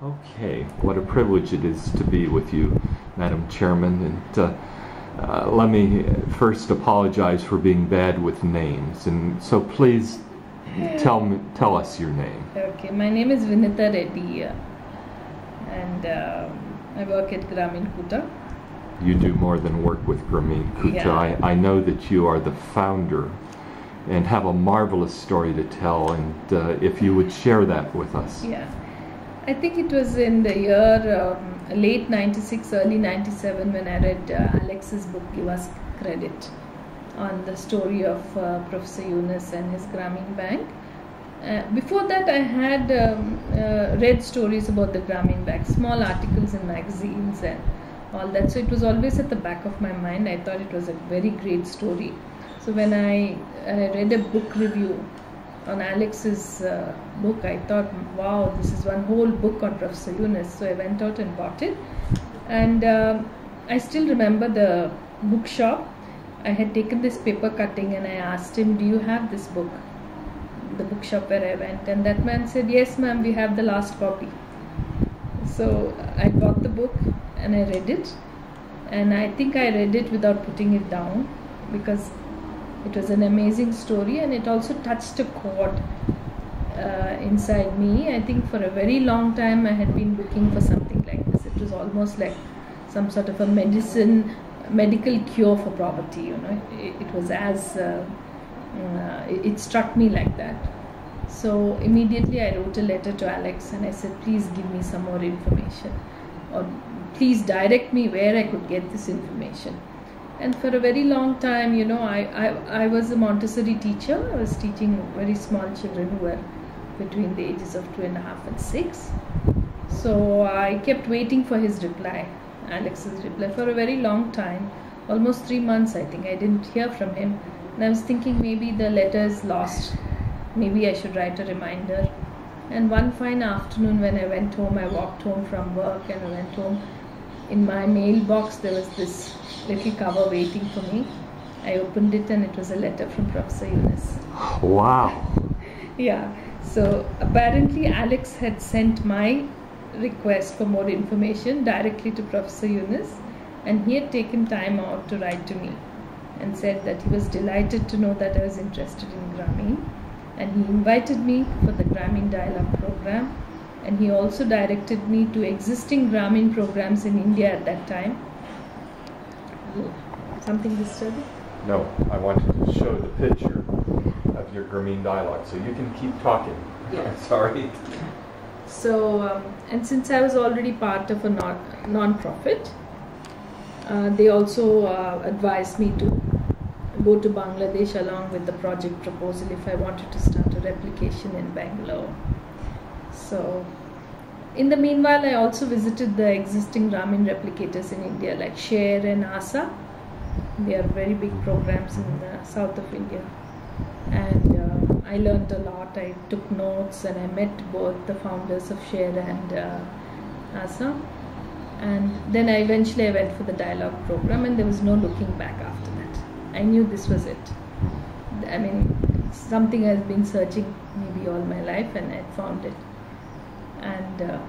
Okay, what a privilege it is to be with you, Madam Chairman. And let me first apologize for being bad with names. And so please tell us your name. Okay, my name is Vinatha Reddy, and I work at Grameen Koota. You do more than work with Grameen Koota. Yeah. I know that you are the founder and have a marvelous story to tell, and if you would share that with us. Yeah, I think it was in the year late 96, early 97 when I read Alex's book, Give Us Credit, on the story of Professor Yunus and his Grameen Bank. Before that, I had read stories about the Grameen Bank, small articles in magazines and all that. So it was always at the back of my mind. I thought it was a very great story. So when I read a book review on Alex's book, I thought, wow, this is one whole book on Professor Yunus. So I went out and bought it. And I still remember the bookshop. I had taken this paper cutting and I asked him, do you have this book? The bookshop where I went. And that man said, yes ma'am, we have the last copy. So I bought the book and I read it. And I think I read it without putting it down, because it was an amazing story, and it also touched a chord inside me. I think for a very long time I had been looking for something like this. It was almost like some sort of a medical cure for poverty, you know. It was as it struck me like that. So immediately I wrote a letter to Alex and I said, please give me some more information, or please direct me where I could get this information. And for a very long time, you know, I was a Montessori teacher. I was teaching very small children who were between the ages of 2.5 and 6. So I kept waiting for his reply, Alex's reply, for a very long time, almost 3 months I think. I didn't hear from him. And I was thinking maybe the letter is lost. Maybe I should write a reminder. And one fine afternoon when I went home, I walked home from work and I went home. In my mailbox there was this little cover waiting for me. I opened it and it was a letter from Professor Yunus. Wow. Yeah. So apparently Alex had sent my request for more information directly to Professor Yunus, and he had taken time out to write to me and said that he was delighted to know that I was interested in Grameen, and he invited me for the Grameen Dialogue program, and he also directed me to existing Grameen programs in India at that time. Something disturbing? No, I wanted to show the picture of your Grameen Dialogue, so you can keep talking. Yeah. Sorry. So, and since I was already part of a non-profit, they also advised me to go to Bangladesh along with the project proposal if I wanted to start a replication in Bangalore. So, in the meanwhile, I also visited the existing Grameen replicators in India like Share and ASA. They are very big programs in the south of India. And I learned a lot. I took notes and I met both the founders of Share and ASA. And then eventually I went for the dialogue program, and there was no looking back after that. I knew this was it. I mean, it's something I've been searching maybe all my life, and I found it. And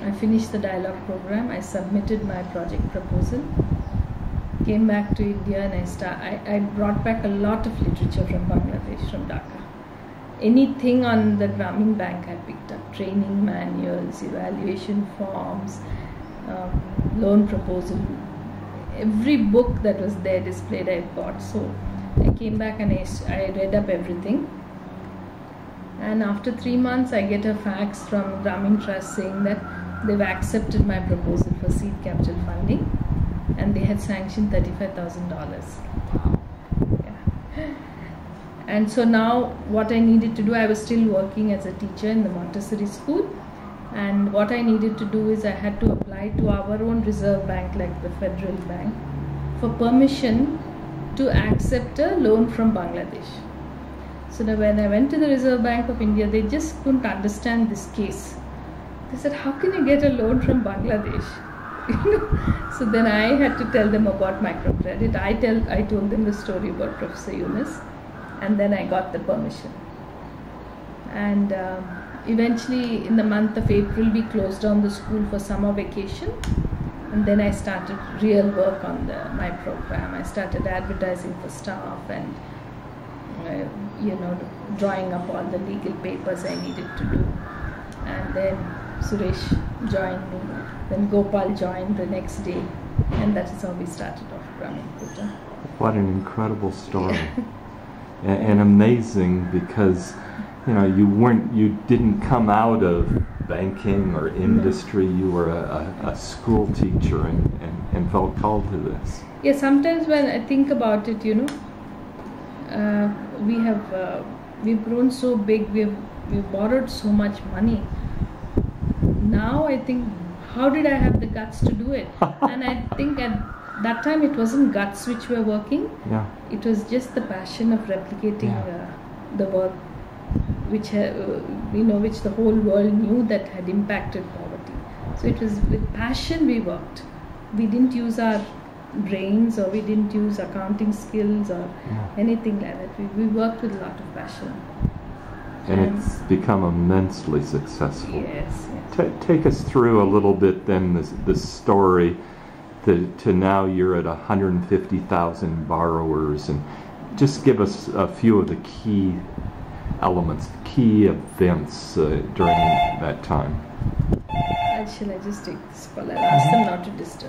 I finished the dialogue program. I submitted my project proposal, came back to India, and I brought back a lot of literature from Bangladesh, from Dhaka. Anything on the Grameen Bank I picked up: training manuals, evaluation forms, loan proposal. Every book that was there displayed I bought. So I came back and I read up everything. And after 3 months, I get a fax from Grameen Trust saying that they've accepted my proposal for seed capital funding, and they had sanctioned $35,000. Yeah. And so now what I needed to do, I was still working as a teacher in the Montessori school, and what I needed to do is I had to apply to our own reserve bank, like the Federal Bank, for permission to accept a loan from Bangladesh. So now when I went to the Reserve Bank of India, they just couldn't understand this case. They said, how can you get a loan from Bangladesh? So then I had to tell them about microcredit. I told them the story about Professor Yunus, and then I got the permission. And eventually in the month of April we closed down the school for summer vacation, and then I started real work on my program. I started advertising for staff and drawing up all the legal papers I needed to do. And then Suresh joined me, then Gopal joined the next day, and that is how we started off Grameen Koota. What an incredible story. And amazing, because you didn't come out of banking or industry. You were a school teacher and felt called to this. Yeah, sometimes when I think about it, we've grown so big, we've borrowed so much money. Now I think, how did I have the guts to do it? And I think at that time it wasn't guts which were working. Yeah. It was just the passion of replicating the work which the whole world knew that had impacted poverty. So it was with passion we worked. We didn't use our brains, or we didn't use accounting skills or anything like that. We worked with a lot of passion. And it's become immensely successful. Yes. Take us through a little bit then this story to now you're at 150,000 borrowers, and just give us a few of the key elements, key events during that time. Shall I just take this call? I'll ask them not to disturb.